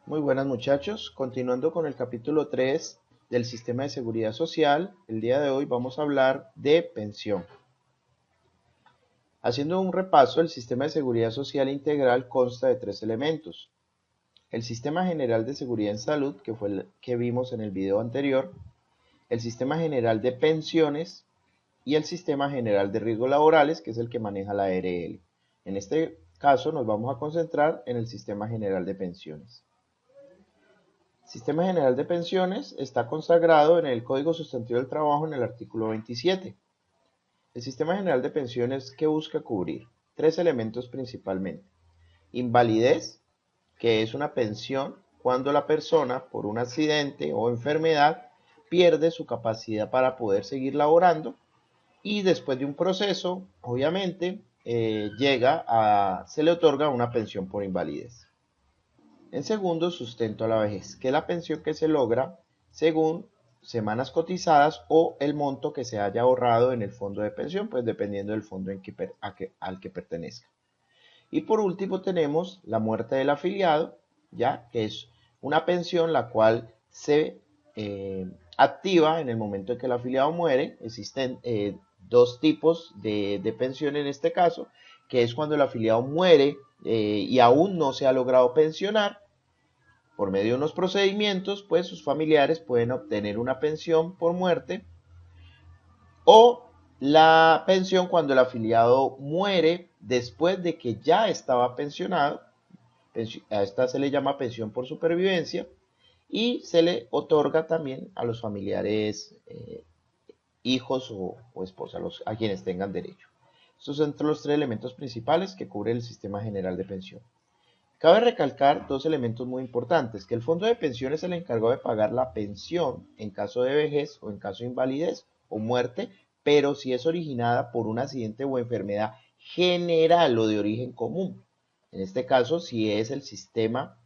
Muy buenas muchachos, continuando con el capítulo 3 del sistema de seguridad social, el día de hoy vamos a hablar de pensión. Haciendo un repaso, el sistema de seguridad social integral consta de tres elementos. El sistema general de seguridad en salud, que fue el que vimos en el video anterior, el sistema general de pensiones y el sistema general de riesgos laborales, que es el que maneja la ARL. En este caso nos vamos a concentrar en el sistema general de pensiones. El Sistema General de Pensiones está consagrado en el Código Sustantivo del Trabajo en el artículo 27. El Sistema General de Pensiones, ¿qué busca cubrir? Tres elementos principalmente. Invalidez, que es una pensión cuando la persona, por un accidente o enfermedad, pierde su capacidad para poder seguir laborando y después de un proceso, obviamente, se le otorga una pensión por invalidez. En segundo, sustento a la vejez, que es la pensión que se logra según semanas cotizadas o el monto que se haya ahorrado en el fondo de pensión, pues dependiendo del fondo al que pertenezca. Y por último tenemos la muerte del afiliado, ya que es una pensión la cual se activa en el momento en que el afiliado muere. Existen dos tipos de pensión en este caso, que es cuando el afiliado muere y aún no se ha logrado pensionar. Por medio de unos procedimientos, pues sus familiares pueden obtener una pensión por muerte o la pensión cuando el afiliado muere después de que ya estaba pensionado. A esta se le llama pensión por supervivencia y se le otorga también a los familiares, hijos o esposas, a quienes tengan derecho. Estos son los tres elementos principales que cubre el sistema general de pensión. Cabe recalcar dos elementos muy importantes, que el fondo de pensión es el encargado de pagar la pensión en caso de vejez o en caso de invalidez o muerte, pero si es originada por un accidente o enfermedad general o de origen común. En este caso, si es el sistema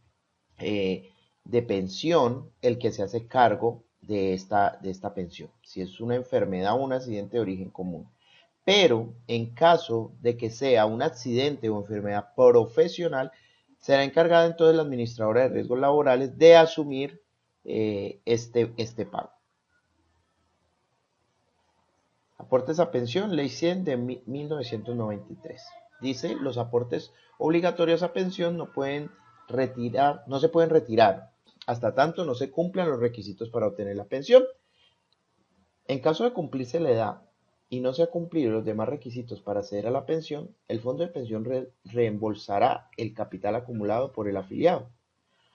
de pensión el que se hace cargo de esta pensión, si es una enfermedad o un accidente de origen común. Pero en caso de que sea un accidente o enfermedad profesional, será encargada entonces la administradora de riesgos laborales de asumir este pago. Aportes a pensión, Ley 100 de 1993. Dice, los aportes obligatorios a pensión no se pueden retirar hasta tanto no se cumplan los requisitos para obtener la pensión. En caso de cumplirse la edad y no se han cumplido los demás requisitos para acceder a la pensión, el fondo de pensión reembolsará el capital acumulado por el afiliado,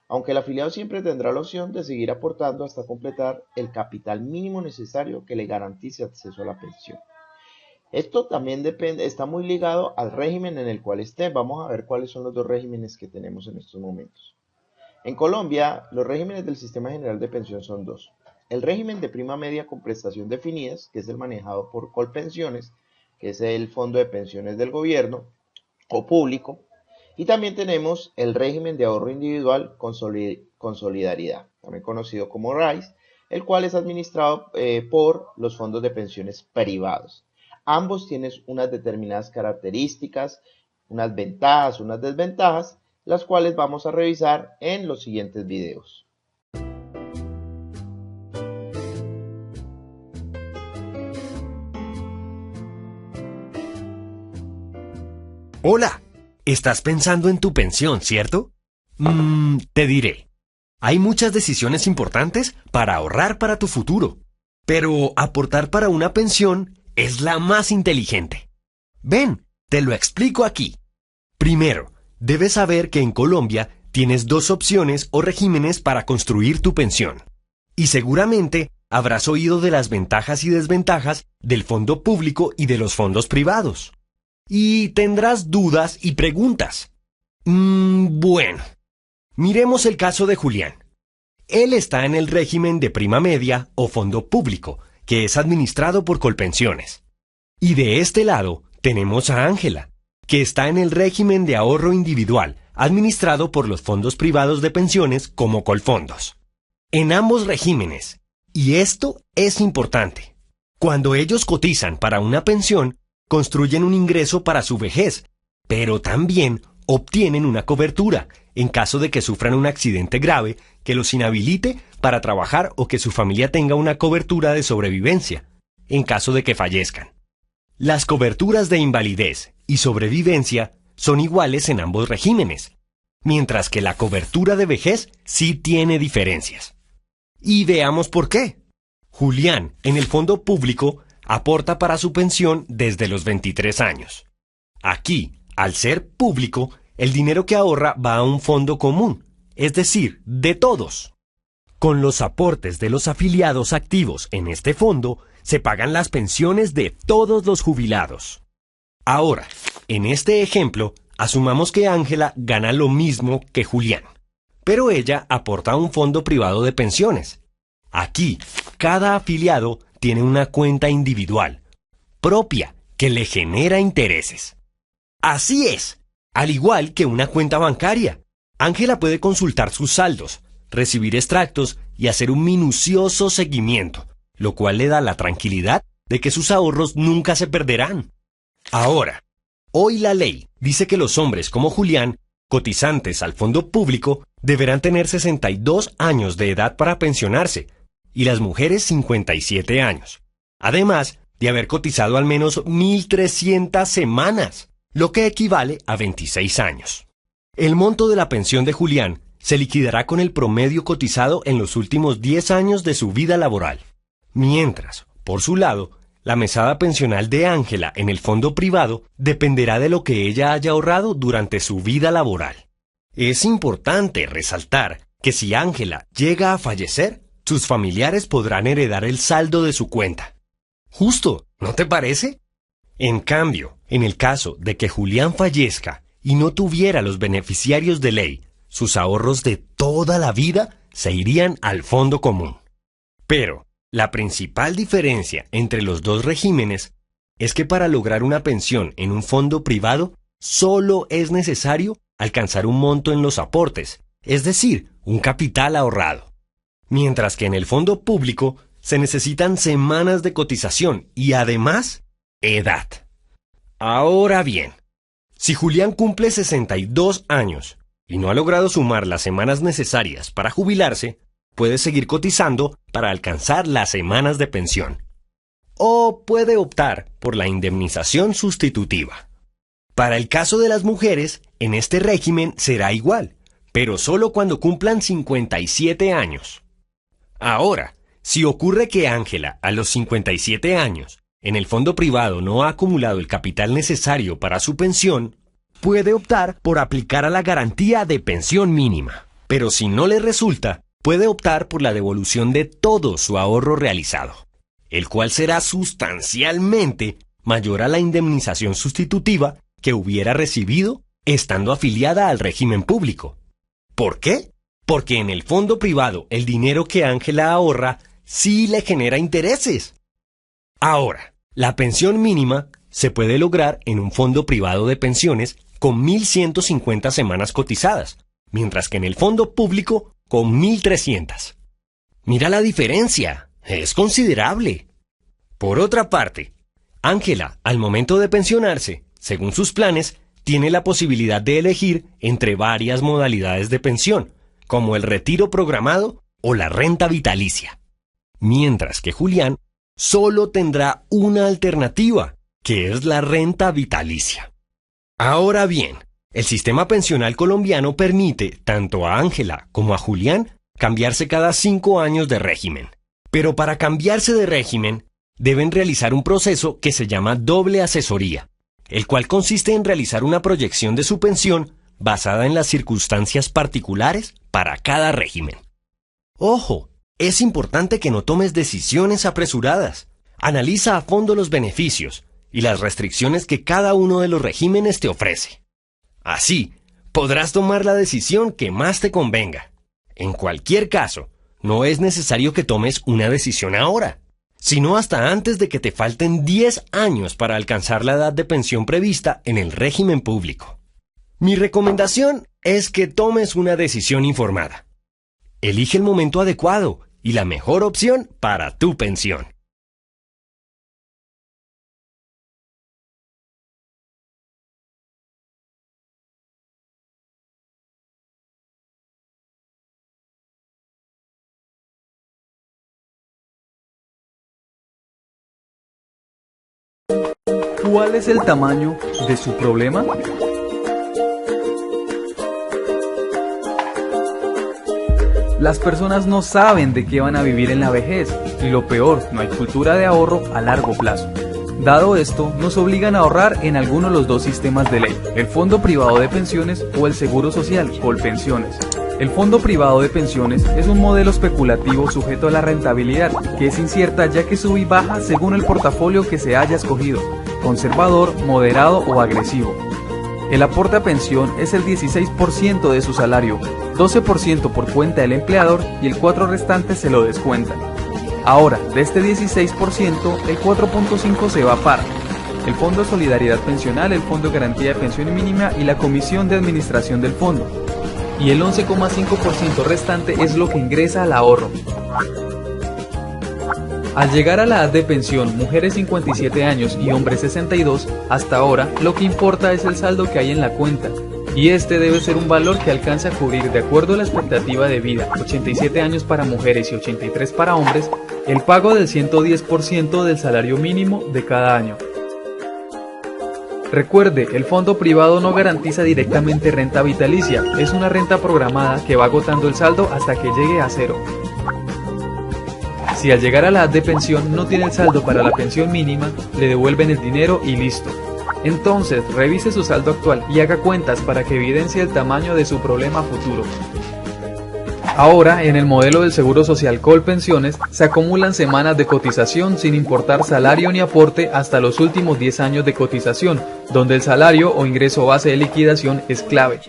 aunque el afiliado siempre tendrá la opción de seguir aportando hasta completar el capital mínimo necesario que le garantice acceso a la pensión. Esto también está muy ligado al régimen en el cual esté. Vamos a ver cuáles son los dos regímenes que tenemos en estos momentos. En Colombia, los regímenes del Sistema General de Pensión son dos. El régimen de prima media con prestación definidas, que es el manejado por Colpensiones, que es el fondo de pensiones del gobierno o público. Y también tenemos el régimen de ahorro individual con solidaridad, también conocido como RAIS, el cual es administrado por los fondos de pensiones privados. Ambos tienen unas determinadas características, unas ventajas, unas desventajas, las cuales vamos a revisar en los siguientes videos. Hola, ¿estás pensando en tu pensión, cierto? Te diré. Hay muchas decisiones importantes para ahorrar para tu futuro, pero aportar para una pensión es la más inteligente. Ven, te lo explico aquí. Primero, debes saber que en Colombia tienes dos opciones o regímenes para construir tu pensión. Y seguramente habrás oído de las ventajas y desventajas del fondo público y de los fondos privados. Y tendrás dudas y preguntas. Bueno, miremos el caso de Julián. Él está en el régimen de prima media o fondo público, que es administrado por Colpensiones. Y de este lado tenemos a Ángela, que está en el régimen de ahorro individual, administrado por los fondos privados de pensiones como Colfondos. En ambos regímenes, y esto es importante, cuando ellos cotizan para una pensión, construyen un ingreso para su vejez, pero también obtienen una cobertura en caso de que sufran un accidente grave que los inhabilite para trabajar o que su familia tenga una cobertura de sobrevivencia en caso de que fallezcan. Las coberturas de invalidez y sobrevivencia son iguales en ambos regímenes, mientras que la cobertura de vejez sí tiene diferencias. Y veamos por qué. Julián, en el fondo público, aporta para su pensión desde los 23 años. Aquí, al ser público, el dinero que ahorra va a un fondo común, es decir, de todos. Con los aportes de los afiliados activos en este fondo, se pagan las pensiones de todos los jubilados. Ahora, en este ejemplo, asumamos que Ángela gana lo mismo que Julián, pero ella aporta a un fondo privado de pensiones. Aquí, cada afiliado tiene una cuenta individual, propia, que le genera intereses. Así es, al igual que una cuenta bancaria. Ángela puede consultar sus saldos, recibir extractos y hacer un minucioso seguimiento, lo cual le da la tranquilidad de que sus ahorros nunca se perderán. Ahora, hoy la ley dice que los hombres como Julián, cotizantes al fondo público, deberán tener 62 años de edad para pensionarse, y las mujeres 57 años, además de haber cotizado al menos 1.300 semanas, lo que equivale a 26 años. El monto de la pensión de Julián se liquidará con el promedio cotizado en los últimos 10 años de su vida laboral, mientras, por su lado, la mesada pensional de Ángela en el fondo privado dependerá de lo que ella haya ahorrado durante su vida laboral. Es importante resaltar que si Ángela llega a fallecer, sus familiares podrán heredar el saldo de su cuenta. Justo, ¿no te parece? En cambio, en el caso de que Julián fallezca y no tuviera los beneficiarios de ley, sus ahorros de toda la vida se irían al fondo común. Pero la principal diferencia entre los dos regímenes es que para lograr una pensión en un fondo privado solo es necesario alcanzar un monto en los aportes, es decir, un capital ahorrado. Mientras que en el fondo público se necesitan semanas de cotización y además, edad. Ahora bien, si Julián cumple 62 años y no ha logrado sumar las semanas necesarias para jubilarse, puede seguir cotizando para alcanzar las semanas de pensión. O puede optar por la indemnización sustitutiva. Para el caso de las mujeres, en este régimen será igual, pero solo cuando cumplan 57 años. Ahora, si ocurre que Ángela, a los 57 años, en el fondo privado no ha acumulado el capital necesario para su pensión, puede optar por aplicar a la garantía de pensión mínima. Pero si no le resulta, puede optar por la devolución de todo su ahorro realizado, el cual será sustancialmente mayor a la indemnización sustitutiva que hubiera recibido estando afiliada al régimen público. ¿Por qué? Porque en el fondo privado el dinero que Ángela ahorra sí le genera intereses. Ahora, la pensión mínima se puede lograr en un fondo privado de pensiones con 1.150 semanas cotizadas, mientras que en el fondo público con 1.300. Mira la diferencia, es considerable. Por otra parte, Ángela, al momento de pensionarse, según sus planes, tiene la posibilidad de elegir entre varias modalidades de pensión, como el retiro programado o la renta vitalicia. Mientras que Julián solo tendrá una alternativa, que es la renta vitalicia. Ahora bien, el sistema pensional colombiano permite tanto a Ángela como a Julián cambiarse cada 5 años de régimen. Pero para cambiarse de régimen, deben realizar un proceso que se llama doble asesoría, el cual consiste en realizar una proyección de su pensión basada en las circunstancias particulares para cada régimen. ¡Ojo! Es importante que no tomes decisiones apresuradas. Analiza a fondo los beneficios y las restricciones que cada uno de los regímenes te ofrece. Así, podrás tomar la decisión que más te convenga. En cualquier caso, no es necesario que tomes una decisión ahora, sino hasta antes de que te falten 10 años para alcanzar la edad de pensión prevista en el régimen público. Mi recomendación es que tomes una decisión informada. Elige el momento adecuado y la mejor opción para tu pensión. ¿Cuál es el tamaño de su problema? Las personas no saben de qué van a vivir en la vejez y lo peor, no hay cultura de ahorro a largo plazo. Dado esto, nos obligan a ahorrar en alguno de los dos sistemas de ley, el Fondo Privado de Pensiones o el Seguro Social, Colpensiones. El Fondo Privado de Pensiones es un modelo especulativo sujeto a la rentabilidad, que es incierta ya que sube y baja según el portafolio que se haya escogido, conservador, moderado o agresivo. El aporte a pensión es el 16% de su salario, 12% por cuenta del empleador y el 4% restante se lo descuentan. Ahora, de este 16%, el 4.5% se va a PAR, el Fondo de Solidaridad Pensional, el Fondo de Garantía de Pensión Mínima y la Comisión de Administración del Fondo. Y el 11,5% restante es lo que ingresa al ahorro. Al llegar a la edad de pensión, mujeres 57 años y hombres 62, hasta ahora lo que importa es el saldo que hay en la cuenta, y este debe ser un valor que alcance a cubrir, de acuerdo a la expectativa de vida, 87 años para mujeres y 83 para hombres, el pago del 110% del salario mínimo de cada año. Recuerde, el fondo privado no garantiza directamente renta vitalicia, es una renta programada que va agotando el saldo hasta que llegue a cero. Si al llegar a la edad de pensión no tiene el saldo para la pensión mínima, le devuelven el dinero y listo. Entonces, revise su saldo actual y haga cuentas para que evidencie el tamaño de su problema futuro. Ahora, en el modelo del Seguro Social Colpensiones, se acumulan semanas de cotización sin importar salario ni aporte hasta los últimos 10 años de cotización, donde el salario o ingreso base de liquidación es clave.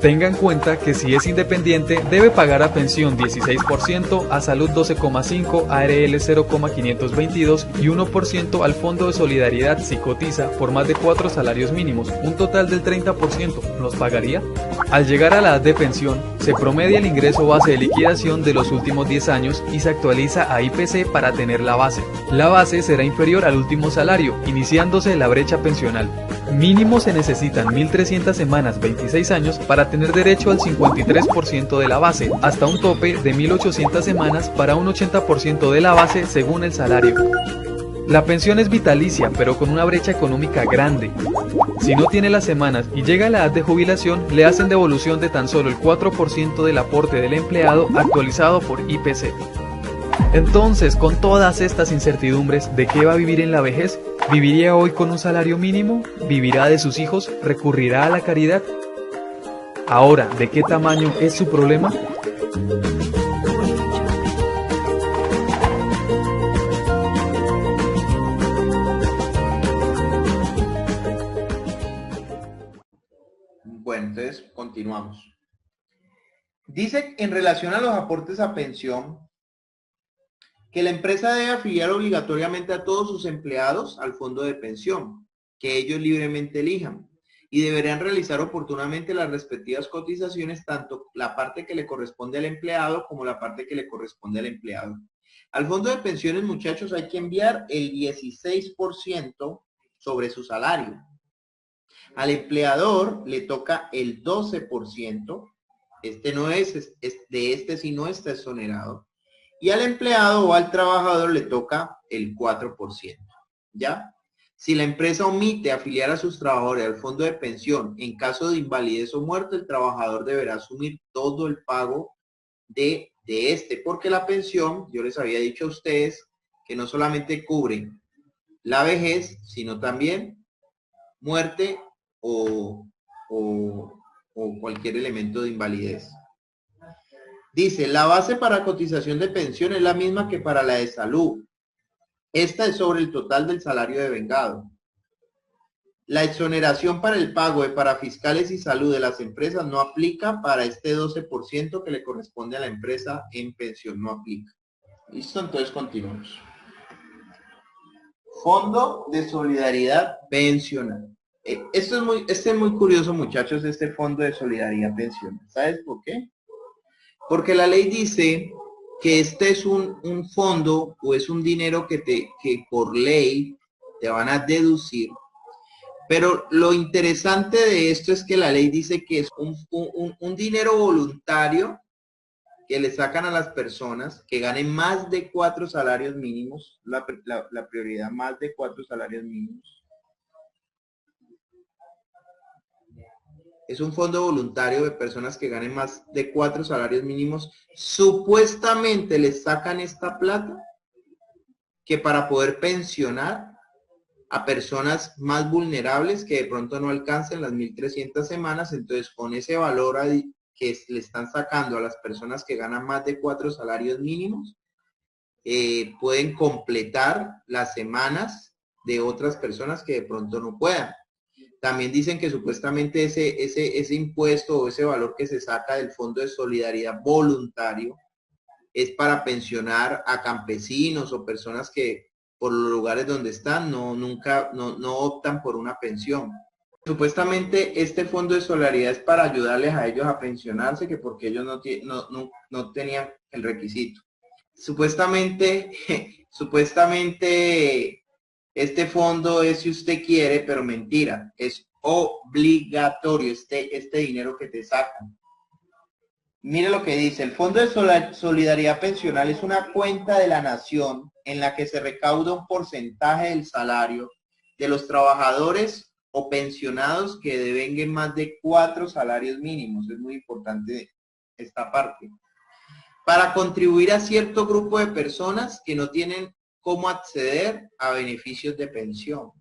Tenga en cuenta que si es independiente debe pagar a pensión 16%, a salud 12,5%, ARL 0,522 y 1% al Fondo de Solidaridad si cotiza por más de 4 salarios mínimos, un total del 30%. ¿Los pagaría? Al llegar a la edad de pensión, se promedia el ingreso base de liquidación de los últimos 10 años y se actualiza a IPC para tener la base. La base será inferior al último salario, iniciándose la brecha pensional. Mínimo se necesitan 1.300 semanas, 26 años, para tener derecho al 53% de la base, hasta un tope de 1.800 semanas para un 80% de la base según el salario. La pensión es vitalicia, pero con una brecha económica grande. Si no tiene las semanas y llega a la edad de jubilación, le hacen devolución de tan solo el 4% del aporte del empleado actualizado por IPC. Entonces, con todas estas incertidumbres, ¿de qué va a vivir en la vejez? ¿Viviría hoy con un salario mínimo? ¿Vivirá de sus hijos? ¿Recurrirá a la caridad? Ahora, ¿de qué tamaño es su problema? Bueno, entonces continuamos. Dice en relación a los aportes a pensión que la empresa debe afiliar obligatoriamente a todos sus empleados al fondo de pensión, que ellos libremente elijan, y deberán realizar oportunamente las respectivas cotizaciones, tanto la parte que le corresponde al empleado como la parte que le corresponde al empleado. Al fondo de pensiones, muchachos, hay que enviar el 16% sobre su salario. Al empleador le toca el 12%, de este sí no está exonerado, y al empleado o al trabajador le toca el 4%, ¿ya? Si la empresa omite afiliar a sus trabajadores al fondo de pensión en caso de invalidez o muerte, el trabajador deberá asumir todo el pago de este, porque la pensión, yo les había dicho a ustedes que no solamente cubre la vejez, sino también muerte o cualquier elemento de invalidez. Dice, la base para cotización de pensión es la misma que para la de salud. Esta es sobre el total del salario devengado. La exoneración para el pago de parafiscales y salud de las empresas no aplica para este 12% que le corresponde a la empresa en pensión, no aplica. Listo, entonces continuamos. Fondo de Solidaridad Pensional. Este es muy curioso, muchachos, este Fondo de Solidaridad Pensional. ¿Sabes por qué? Porque la ley dice que este es un fondo o es un dinero que por ley te van a deducir. Pero lo interesante de esto es que la ley dice que es un dinero voluntario que le sacan a las personas que ganen más de 4 salarios mínimos, la prioridad más de 4 salarios mínimos. Es un fondo voluntario de personas que ganen más de 4 salarios mínimos. Supuestamente les sacan esta plata que para poder pensionar a personas más vulnerables que de pronto no alcancen las 1.300 semanas. Entonces, con ese valor que le están sacando a las personas que ganan más de 4 salarios mínimos, pueden completar las semanas de otras personas que de pronto no puedan. También dicen que supuestamente ese impuesto o ese valor que se saca del Fondo de Solidaridad voluntario es para pensionar a campesinos o personas que por los lugares donde están no optan por una pensión. Supuestamente este Fondo de Solidaridad es para ayudarles a ellos a pensionarse, que porque ellos no tenían el requisito. Supuestamente este fondo es si usted quiere, pero mentira, es obligatorio este dinero que te sacan. Mire lo que dice, el Fondo de Solidaridad Pensional es una cuenta de la nación en la que se recauda un porcentaje del salario de los trabajadores o pensionados que devenguen más de 4 salarios mínimos. Es muy importante esta parte. Para contribuir a cierto grupo de personas que no tienen cómo acceder a beneficios de pensión.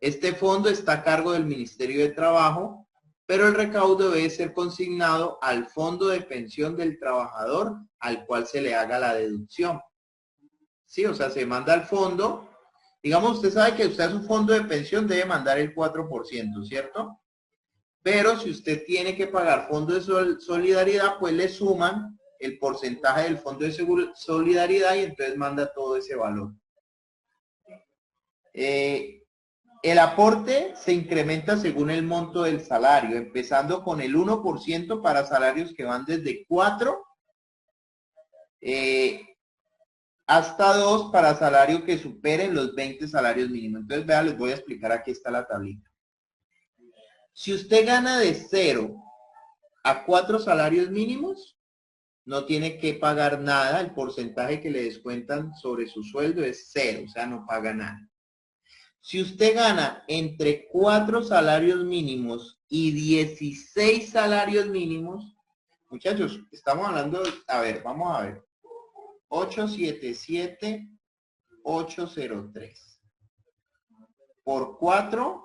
Este fondo está a cargo del Ministerio de Trabajo, pero el recaudo debe ser consignado al fondo de pensión del trabajador al cual se le haga la deducción. Sí, o sea, se manda al fondo. Digamos, usted sabe que usted es un fondo de pensión, debe mandar el 4%, ¿cierto? Pero si usted tiene que pagar fondo de solidaridad, pues le suman el porcentaje del fondo de solidaridad y entonces manda todo ese valor. El aporte se incrementa según el monto del salario, empezando con el 1% para salarios que van desde 4 hasta 2 para salarios que superen los 20 salarios mínimos. Entonces, vean, les voy a explicar, aquí está la tablita. Si usted gana de 0 a 4 salarios mínimos, no tiene que pagar nada, el porcentaje que le descuentan sobre su sueldo es 0, o sea, no paga nada. Si usted gana entre 4 salarios mínimos y 16 salarios mínimos, muchachos, estamos hablando, a ver, vamos a ver, 877,803 por 4,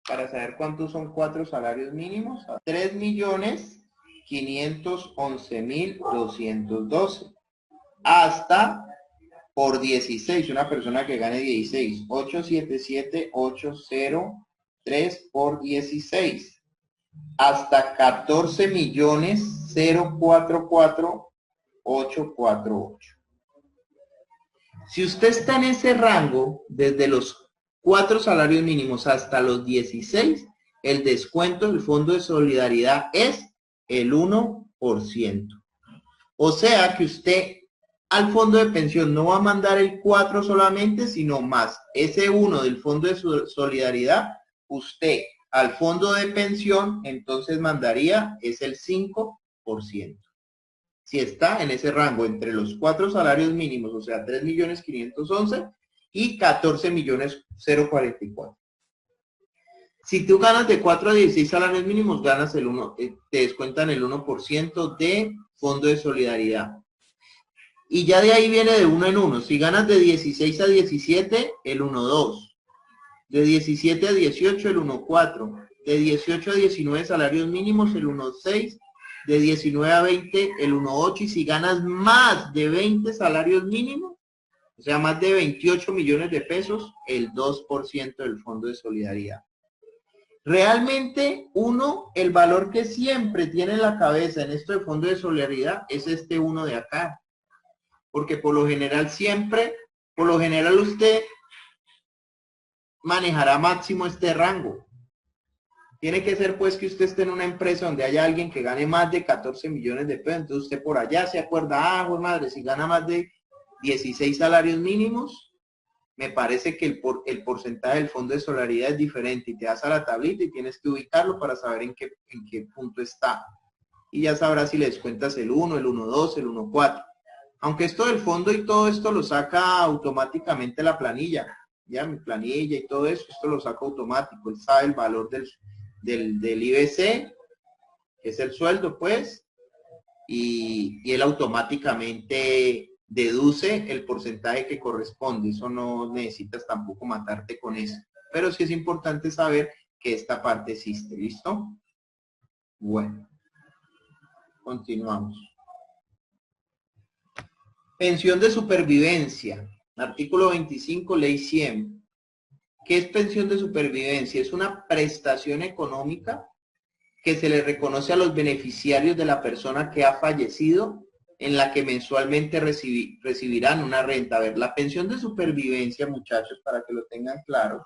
para saber cuántos son 4 salarios mínimos, 3.511.212 hasta por 16, una persona que gane 16, 877,803 por 16, hasta 14.044.848. Si usted está en ese rango, desde los 4 salarios mínimos hasta los 16, el descuento del Fondo de Solidaridad es el 1%. O sea que usted al fondo de pensión no va a mandar el 4 solamente, sino más ese 1 del Fondo de Solidaridad, usted al fondo de pensión entonces mandaría es el 5%. Si está en ese rango entre los 4 salarios mínimos, o sea, 3.511.000 y 14.044.000. Si tú ganas de 4 a 16 salarios mínimos, ganas el 1, te descuentan el 1% de Fondo de Solidaridad. Y ya de ahí viene de 1 en 1. Si ganas de 16 a 17, el 1.2. De 17 a 18, el 1.4. De 18 a 19 salarios mínimos, el 1.6. De 19 a 20, el 1.8. Y si ganas más de 20 salarios mínimos, o sea, más de 28 millones de pesos, el 2% del Fondo de Solidaridad. Realmente, el valor que siempre tiene en la cabeza en esto de Fondo de Solidaridad es este 1 de acá. Porque por lo general usted manejará máximo este rango. Tiene que ser pues que usted esté en una empresa donde haya alguien que gane más de 14 millones de pesos. Entonces usted por allá se acuerda, pues madre, si gana más de 16 salarios mínimos, me parece que el porcentaje del Fondo de Solidaridad es diferente. Y te das a la tablita y tienes que ubicarlo para saber en qué punto está. y ya sabrás si le descuentas el 1, el 1.2, el 1.4. Aunque esto del fondo y todo esto lo saca automáticamente la planilla, ya mi planilla y todo eso, esto lo saca automático. Él sabe el valor del IBC, que es el sueldo, pues, y él automáticamente deduce el porcentaje que corresponde. Eso no necesitas tampoco matarte con eso. Pero sí es importante saber que esta parte existe. ¿Listo? Bueno. Continuamos. Pensión de supervivencia. Artículo 25, ley 100. ¿Qué es pensión de supervivencia? Es una prestación económica que se le reconoce a los beneficiarios de la persona que ha fallecido, en la que mensualmente recibirán una renta. A ver, la pensión de supervivencia, muchachos, para que lo tengan claro,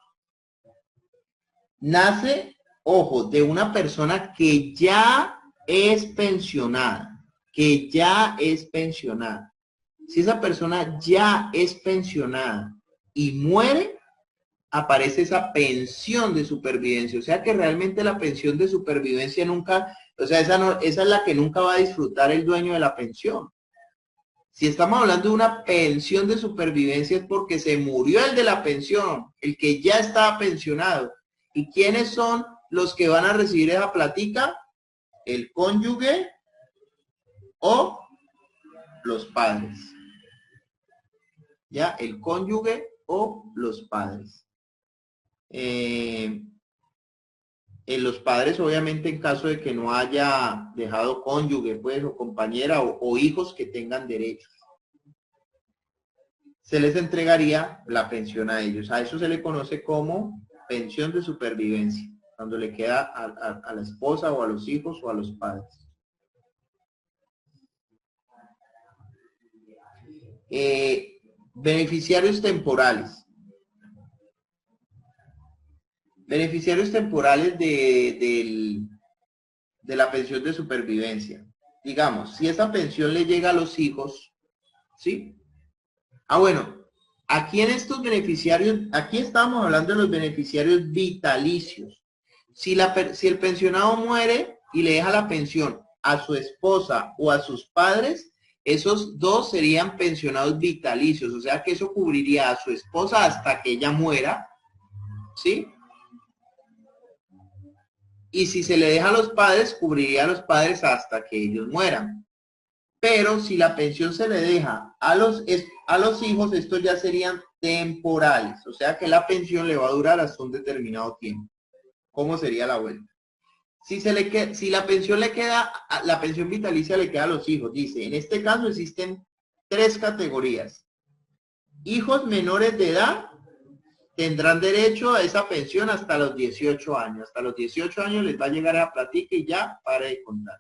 nace, ojo, de una persona que ya es pensionada, que ya es pensionada. Si esa persona ya es pensionada y muere, aparece esa pensión de supervivencia. O sea que realmente la pensión de supervivencia nunca, o sea, esa es la que nunca va a disfrutar el dueño de la pensión. Si estamos hablando de una pensión de supervivencia es porque se murió el de la pensión, el que ya estaba pensionado. ¿Y quiénes son los que van a recibir esa platica? El cónyuge o los padres. ¿Ya? El cónyuge o los padres. Los padres, obviamente, en caso de que no haya dejado cónyuge, pues, o compañera, o hijos que tengan derechos, se les entregaría la pensión a ellos. A eso se le conoce como pensión de supervivencia, cuando le queda a la esposa o a los hijos o a los padres. Beneficiarios temporales. Beneficiarios temporales de la pensión de supervivencia. Digamos, si esa pensión le llega a los hijos, ¿sí? Ah, bueno, aquí en estos beneficiarios, aquí estamos hablando de los beneficiarios vitalicios. Si el pensionado muere y le deja la pensión a su esposa o a sus padres, esos dos serían pensionados vitalicios. O sea que eso cubriría a su esposa hasta que ella muera, ¿sí? Y si se le deja a los padres, cubriría a los padres hasta que ellos mueran. Pero si la pensión se le deja a los hijos, estos ya serían temporales. O sea que la pensión le va a durar hasta un determinado tiempo. ¿Cómo sería la vuelta? Si la pensión le queda, la pensión vitalicia le queda a los hijos. Dice, en este caso existen 3 categorías. Hijos menores de edad tendrán derecho a esa pensión hasta los 18 años. Hasta los 18 años les va a llegar a platica y ya para de contar.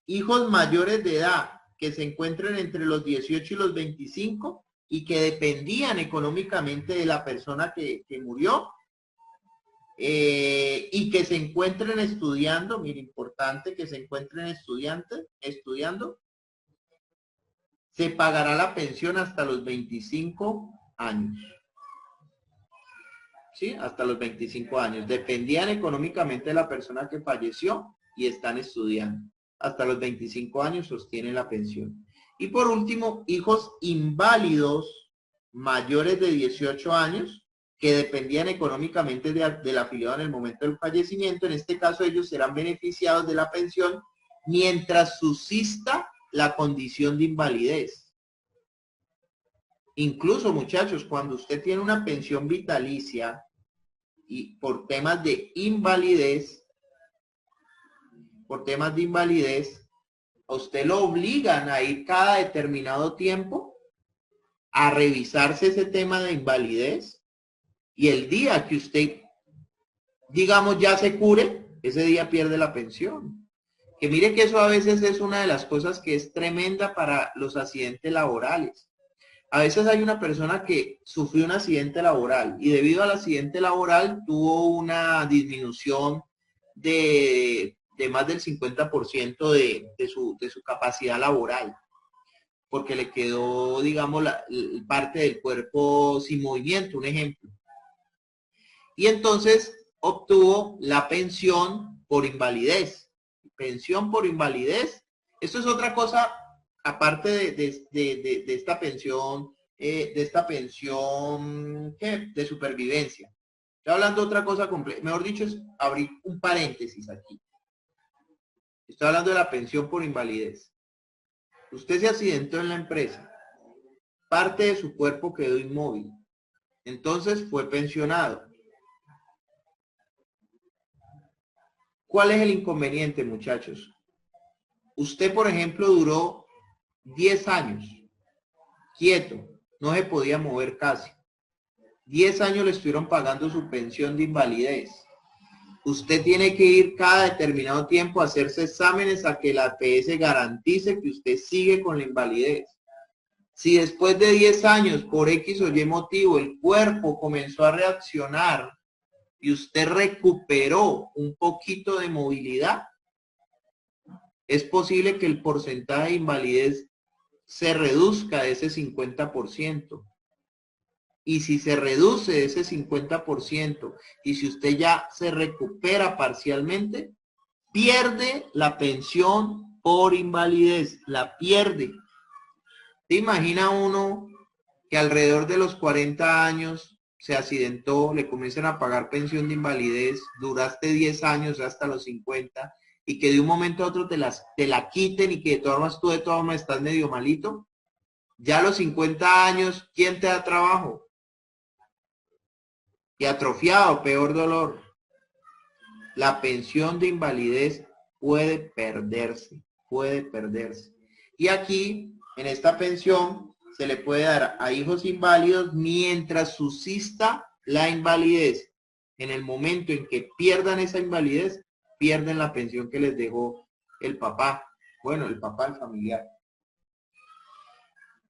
Hijos mayores de edad que se encuentren entre los 18 y los 25 y que dependían económicamente de la persona que murió y que se encuentren estudiando, mire, importante que se encuentren estudiando, se pagará la pensión hasta los 25 años. ¿Sí? Hasta los 25 años. Dependían económicamente de la persona que falleció y están estudiando. Hasta los 25 años sostienen la pensión. Y por último, hijos inválidos mayores de 18 años que dependían económicamente del afiliado en el momento del fallecimiento. En este caso, ellos serán beneficiados de la pensión mientras subsista la condición de invalidez. Incluso, muchachos, cuando usted tiene una pensión vitalicia y por temas de invalidez, a usted lo obligan a ir cada determinado tiempo a revisarse ese tema de invalidez, y el día que usted, digamos, ya se cure, ese día pierde la pensión. Que mire que eso a veces es una de las cosas que es tremenda para los accidentes laborales. A veces hay una persona que sufrió un accidente laboral y debido al accidente laboral tuvo una disminución de más del 50% de su capacidad laboral, porque le quedó, digamos, parte del cuerpo sin movimiento, un ejemplo. Y entonces obtuvo la pensión por invalidez. pensión por invalidez. Esto es otra cosa aparte de esta pensión, ¿qué? De supervivencia. Estoy hablando de otra cosa completa. Mejor dicho, es abrir un paréntesis aquí. Estoy hablando de la pensión por invalidez. Usted se accidentó en la empresa. Parte de su cuerpo quedó inmóvil. Entonces fue pensionado. ¿Cuál es el inconveniente, muchachos? Usted, por ejemplo, duró 10 años quieto, no se podía mover casi. 10 años le estuvieron pagando su pensión de invalidez. Usted tiene que ir cada determinado tiempo a hacerse exámenes a que la APS garantice que usted sigue con la invalidez. Si después de 10 años, por X o Y motivo, el cuerpo comenzó a reaccionar y usted recuperó un poquito de movilidad, es posible que el porcentaje de invalidez se reduzca de ese 50%. Y si se reduce ese 50%, y si usted ya se recupera parcialmente, pierde la pensión por invalidez, la pierde. ¿Se imagina uno que alrededor de los 40 años se accidentó, le comienzan a pagar pensión de invalidez, duraste 10 años hasta los 50, y que de un momento a otro te la quiten y que de todas formas tú de todas formas estás medio malito? Ya a los 50 años, ¿quién te da trabajo? Y atrofiado, peor dolor. La pensión de invalidez puede perderse, puede perderse. Y aquí, en esta pensión, se le puede dar a hijos inválidos mientras subsista la invalidez. En el momento en que pierdan esa invalidez, pierden la pensión que les dejó el papá. Bueno, el papá, el familiar.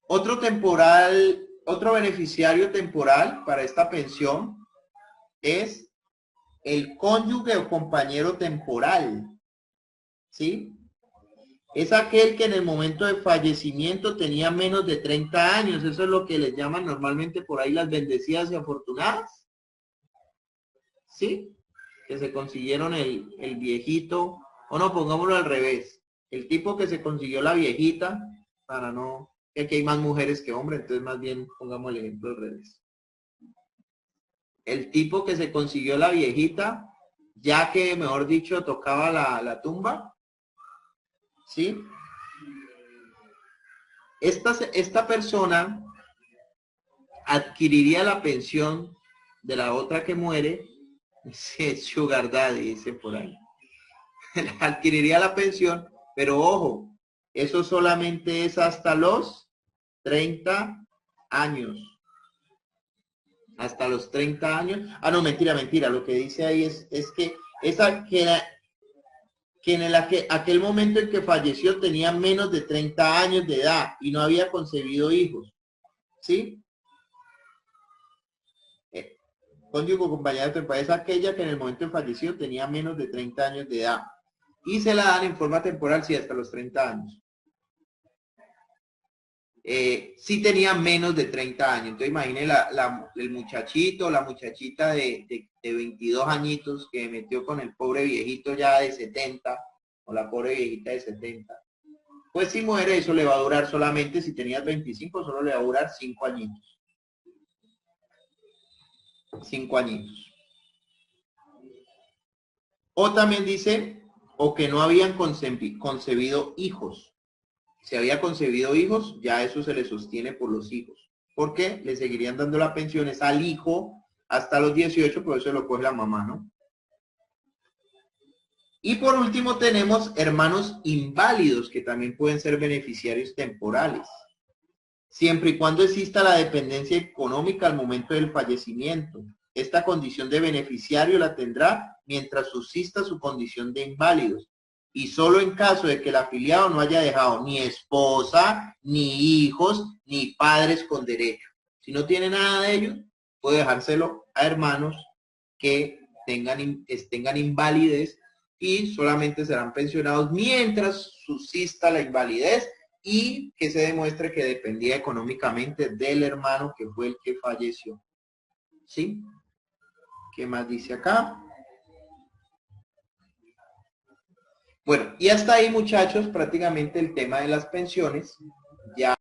Otro beneficiario temporal para esta pensión es el cónyuge o compañero temporal, ¿sí? Es aquel que en el momento de fallecimiento tenía menos de 30 años. Eso es lo que les llaman normalmente por ahí las bendecidas y afortunadas, ¿sí? Que se consiguieron el viejito, o no, pongámoslo al revés. El tipo que se consiguió la viejita, para no, que aquí hay más mujeres que hombres, entonces más bien pongamos el ejemplo al revés. El tipo que se consiguió la viejita, ya que, mejor dicho, tocaba la tumba, ¿sí? Esta persona adquiriría la pensión de la otra que muere, sugar daddy, dice por ahí. Adquiriría la pensión, pero ojo, eso solamente es hasta los 30 años. Hasta los 30 años. Ah, no, mentira. Lo que dice ahí es que en aquel momento en que falleció tenía menos de 30 años de edad y no había concebido hijos. ¿Sí? Cónyuge compañera de es aquella que en el momento de falleció tenía menos de 30 años de edad. Y se la dan en forma temporal, sí, hasta los 30 años. Sí tenía menos de 30 años. Entonces imagine el muchachito, la muchachita de 22 añitos que metió con el pobre viejito ya de 70, o la pobre viejita de 70. Pues si muere, eso le va a durar solamente, si tenías 25, solo le va a durar 5 añitos. 5 añitos. O también dice, o que no habían concebido hijos. Si había concebido hijos, ya eso se le sostiene por los hijos. ¿Por qué? Le seguirían dando las pensiones al hijo hasta los 18, pero eso lo coge la mamá, ¿no? Y por último tenemos hermanos inválidos, que también pueden ser beneficiarios temporales, siempre y cuando exista la dependencia económica al momento del fallecimiento. Esta condición de beneficiario la tendrá mientras subsista su condición de inválidos. Y solo en caso de que el afiliado no haya dejado ni esposa, ni hijos, ni padres con derecho. Si no tiene nada de ello, puede dejárselo a hermanos que tengan invalidez y solamente serán pensionados mientras subsista la invalidez y que se demuestre que dependía económicamente del hermano que fue el que falleció. ¿Sí? ¿Qué más dice acá? Bueno, y hasta ahí, muchachos, prácticamente el tema de las pensiones. Ya